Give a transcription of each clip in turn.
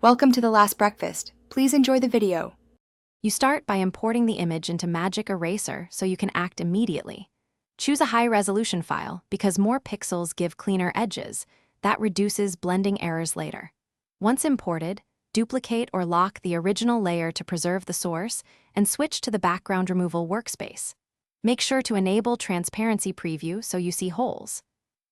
Welcome to The Last Breakfast. Please enjoy the video. You start by importing the image into Magic Eraser so you can act immediately. Choose a high-resolution file because more pixels give cleaner edges. That reduces blending errors later. Once imported, duplicate or lock the original layer to preserve the source and switch to the background removal workspace. Make sure to enable transparency preview so you see holes.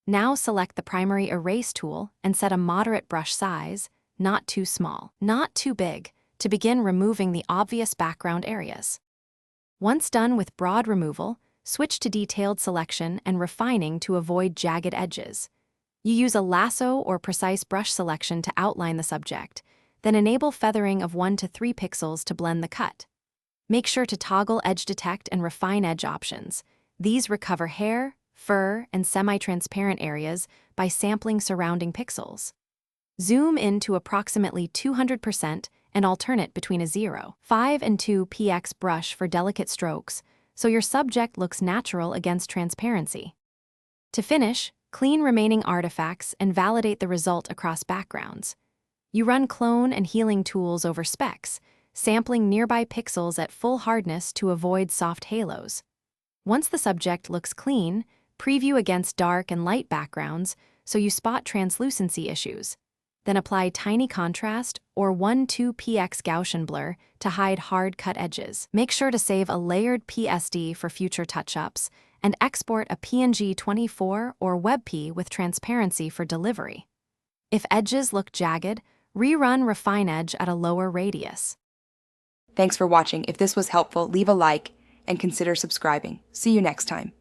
Now select the primary erase tool and set a moderate brush size, not too small, not too big, to begin removing the obvious background areas. Once done with broad removal, switch to detailed selection and refining to avoid jagged edges. You use a lasso or precise brush selection to outline the subject, then enable feathering of 1 to 3 pixels to blend the cut. Make sure to toggle edge detect and refine edge options. These recover hair, fur, and semi-transparent areas by sampling surrounding pixels. Zoom in to approximately 200% and alternate between a 0.5 and 2 px brush for delicate strokes, so your subject looks natural against transparency. To finish, clean remaining artifacts and validate the result across backgrounds. You run clone and healing tools over specks, sampling nearby pixels at full hardness to avoid soft halos. Once the subject looks clean, preview against dark and light backgrounds so you spot translucency issues. Then apply tiny contrast or 1-2 px Gaussian blur to hide hard cut edges. Make sure to save a layered PSD for future touch-ups and export a PNG 24 or WebP with transparency for delivery. If edges look jagged, rerun Refine Edge at a lower radius. Thanks for watching. If this was helpful, leave a like and consider subscribing. See you next time.